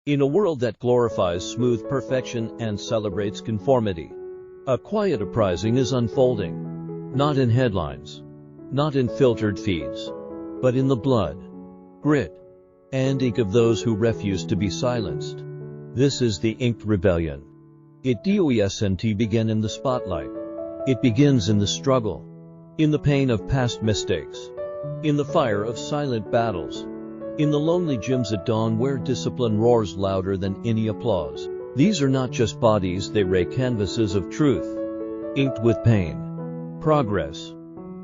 In a world that glorifies smooth perfection and celebrates conformity, a quiet uprising is unfolding. Not in headlines, not in filtered feeds, but in the blood, grit, and ink of those who refuse to be silenced. This is the Inked Rebellion. It doesn't begin in the spotlight. It begins in the struggle, in the pain of past mistakes, in the fire of silent battles, in the lonely gyms at dawn where discipline roars louder than any applause. These are not just bodies, they ray canvases of truth, inked with pain, progress,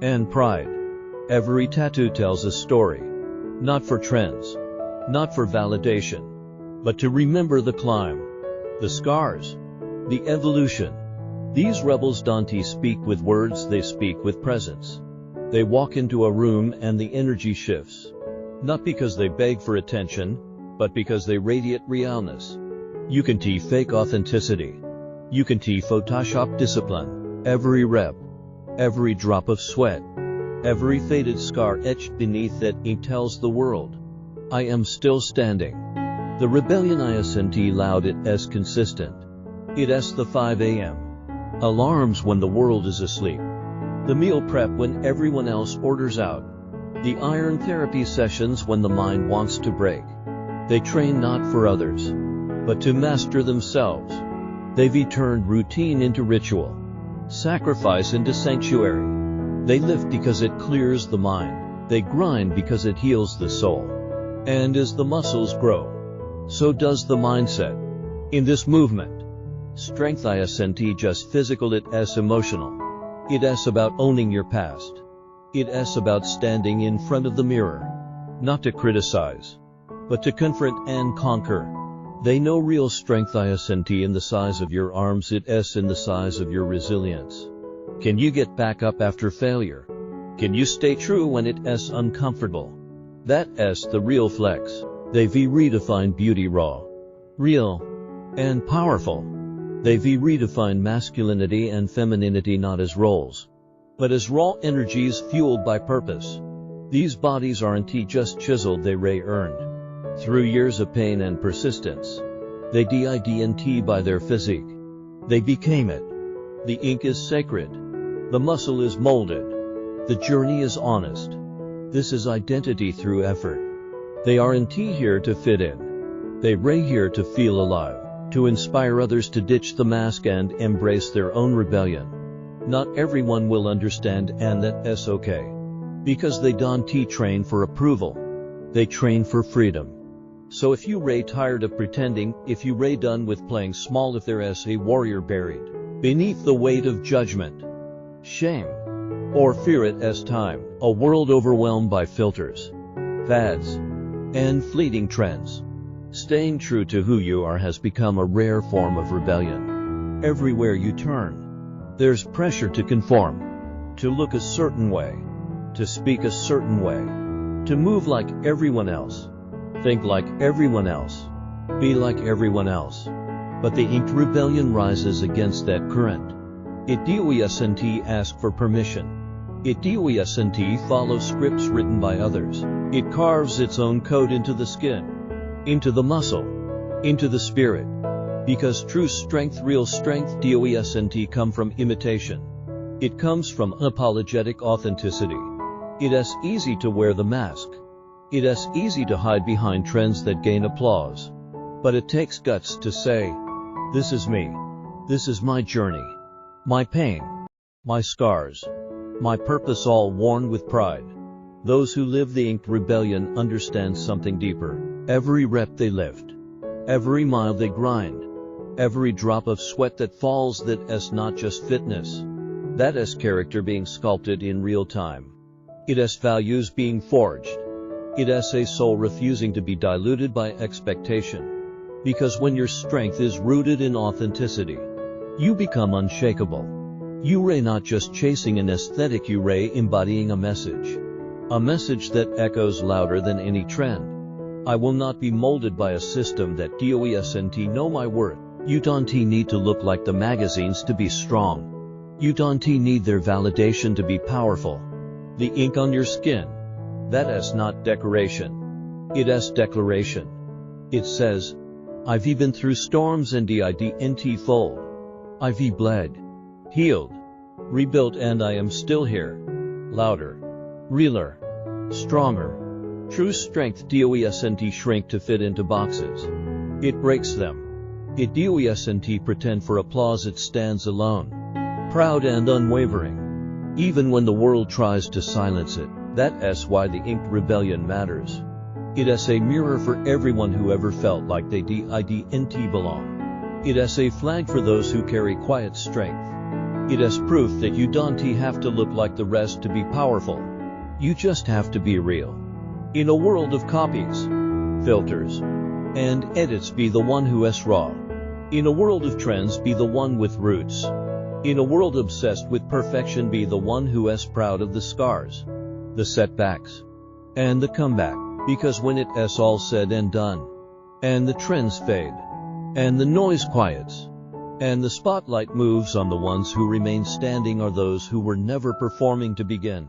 and pride. Every tattoo tells a story, not for trends, not for validation, but to remember the climb, the scars, the evolution. These rebels don't speak with words, they speak with presence. They walk into a room and the energy shifts. Not because they beg for attention, but because they radiate realness. You can fake authenticity. You can Photoshop discipline. Every rep, every drop of sweat, every faded scar etched beneath that ink tells the world, I am still standing. The rebellion isn't loud, it is consistent. It is the 5 a.m. alarms when the world is asleep. The meal prep when everyone else orders out. The iron therapy sessions when the mind wants to break. They train not for others, but to master themselves. They've turned routine into ritual, sacrifice into sanctuary. They lift because it clears the mind. They grind because it heals the soul. And as the muscles grow, so does the mindset. In this movement, strength isn't just physical, it is emotional. It is about owning your past. It is about standing in front of the mirror, not to criticize, but to confront and conquer. They know real strength isn't in the size of your arms, it is in the size of your resilience. Can you get back up after failure? Can you stay true when it is uncomfortable? That is the real flex. They've redefined beauty raw, real, and powerful. They've redefined masculinity and femininity not as roles, but as raw energies fueled by purpose. These bodies aren't just chiseled, they earned through years of pain and persistence. They didn't by their physique. They became it. The ink is sacred. The muscle is molded. The journey is honest. This is identity through effort. They aren't here to fit in. They here to feel alive, to inspire others to ditch the mask and embrace their own rebellion. Not everyone will understand, and that is okay. Because they don't train for approval. They train for freedom. So if you tired of pretending, if you done with playing small, if there is a warrior buried beneath the weight of judgment, shame, or fear it as time, a world overwhelmed by filters, fads, and fleeting trends, staying true to who you are has become a rare form of rebellion. Everywhere you turn, there's pressure to conform, to look a certain way, to speak a certain way, to move like everyone else, think like everyone else, be like everyone else. But the Inked Rebellion rises against that current. It doesn't ask for permission. It doesn't follow scripts written by others. It carves its own code into the skin, into the muscle, into the spirit. Because true strength, real strength, doesn't come from imitation. It comes from unapologetic authenticity. It is easy to wear the mask. It is easy to hide behind trends that gain applause. But it takes guts to say, this is me. This is my journey. My pain. My scars. My purpose, all worn with pride. Those who live the Inked Rebellion understand something deeper. Every rep they lift. Every mile they grind. Every drop of sweat that falls, that is not just fitness. That is character being sculpted in real time. It is values being forged. It is a soul refusing to be diluted by expectation. Because when your strength is rooted in authenticity, you become unshakable. You not just chasing an aesthetic, you embodying a message. A message that echoes louder than any trend. I will not be molded by a system that doesn't know my worth. You don't need to look like the magazines to be strong. You don't need their validation to be powerful. The ink on your skin, that is not decoration. It is declaration. It says, I've been through storms and didn't fold. I've bled, healed, rebuilt, and I am still here. Louder, realer, stronger. True strength doesn't shrink to fit into boxes. It breaks them. It doesn't pretend for applause, it stands alone, proud and unwavering. Even when the world tries to silence it, that's why the inked rebellion matters. It is a mirror for everyone who ever felt like they didn't belong. It is a flag for those who carry quiet strength. It is proof that you don't have to look like the rest to be powerful. You just have to be real. In a world of copies, filters, and edits, be the one who is raw. In a world of trends, be the one with roots. In a world obsessed with perfection, be the one who is proud of the scars, the setbacks, and the comeback. Because when it is all said and done, and the trends fade, and the noise quiets, and the spotlight moves on, the ones who remain standing are those who were never performing to begin.